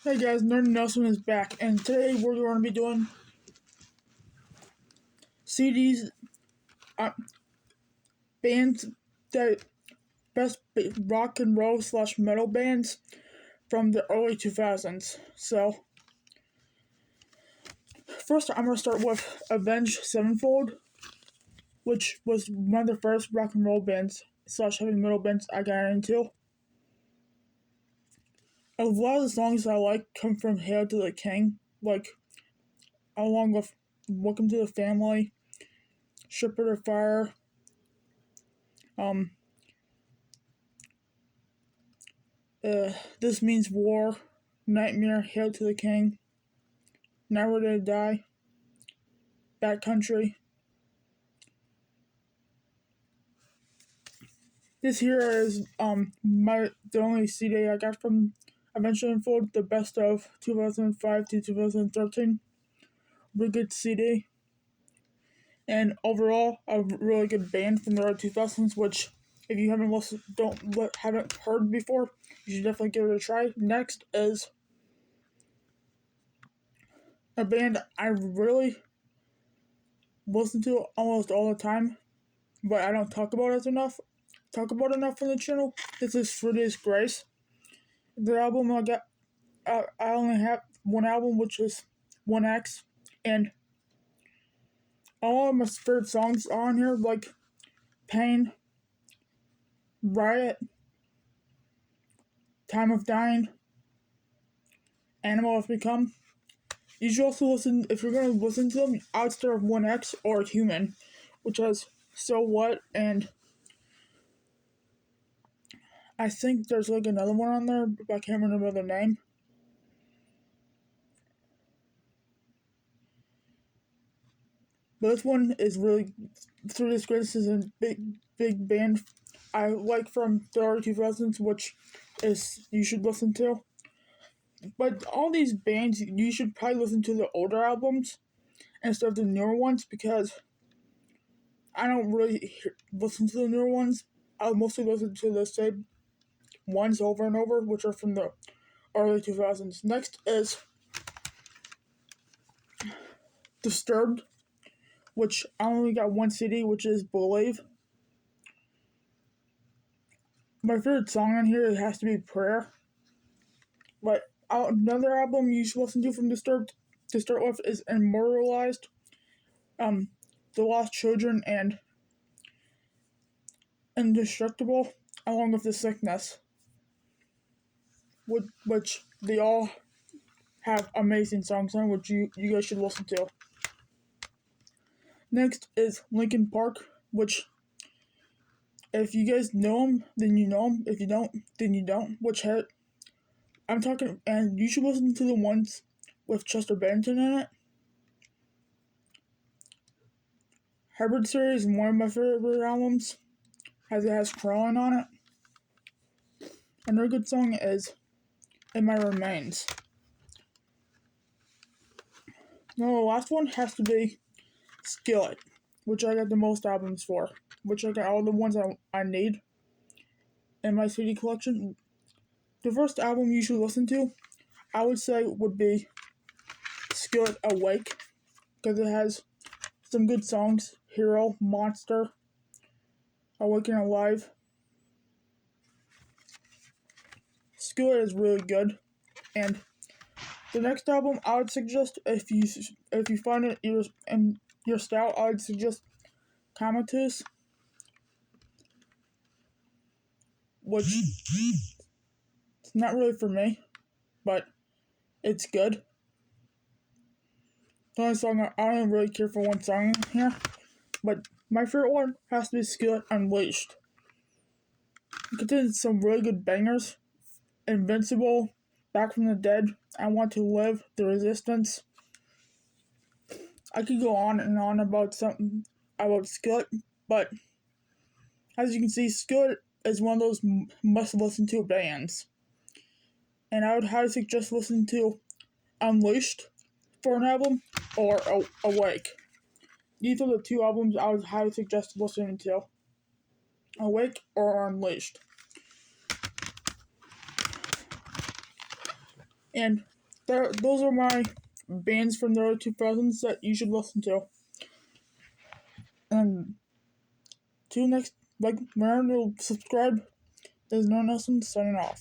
Hey guys, Nerd Nelson is back, and today we're going to be doing CDs, uh, bands that best rock and roll / metal bands from the early 2000s. So, first I'm going to start with Avenged Sevenfold, which was one of the first rock and roll bands / heavy metal bands I got into. A lot of the songs I like come from Hail to the King, like along with Welcome to the Family, Ship of the Fire, This Means War, Nightmare, Hail to the King, Never to Die, Bad Country. This here is the only CD I got from Avenged Sevenfold, the best of 2005 to 2013. Really good CD. And overall, a really good band from the early 2000s, which if you haven't haven't heard before, you should definitely give it a try. Next is a band I really listen to almost all the time, but I don't talk about it enough on the channel. This is Fruity's Grace. The album I only have one album, which is 1X, and all of my favorite songs are on here, like Pain, Riot, Time of Dying, Animal Has Become. You should also listen, if you're going to listen to them, I would start with 1X or Human, which has So What, and I think there's like another one on there, but I can't remember the name. But this one is really, Fruity's Grace is a big band I like from the early 2000s, which is you should listen to. But all these bands, you should probably listen to the older albums instead of the newer ones, because I don't really listen to the newer ones. I mostly listen to the same ones over and over, which are from the early 2000s. Next is Disturbed, which I only got one CD, which is Believe. My favorite song on here has to be Prayer. But another album you should listen to from Disturbed to start with is Immortalized, The Lost Children, and Indestructible, along with The Sickness, which they all have amazing songs on, which you guys should listen to. Next is Linkin Park, which if you guys know them, then you know them. If you don't, then you don't. I'm talking, and you should listen to the ones with Chester Bennington in it. Hereditary is one of my favorite albums, as it has Crawling on it. Another good song is In My Remains. Now the last one has to be Skillet, which I got the most albums for, which I got all the ones I need in my CD collection. The first album you should listen to, I would say, would be Skillet Awake, because it has some good songs: Hero, Monster, Awaken Alive. Skillet is really good, and the next album I would suggest, if you find it in your style, I would suggest Comatose, which it's not really for me, but it's good. The only song I don't really care for one song here, but my favorite one has to be Skillet Unleashed. It contains some really good bangers: Invincible, Back from the Dead, I Want to Live, The Resistance. I could go on and on about Skillet, but as you can see, Skillet is one of those must listen to bands. And I would highly suggest listening to Unleashed for an album, or Awake. These are the two albums I would highly suggest listening to: Awake or Unleashed. And those are my bands from the early 2000s that you should listen to. And till next, remember to subscribe. There's no Nelson signing off.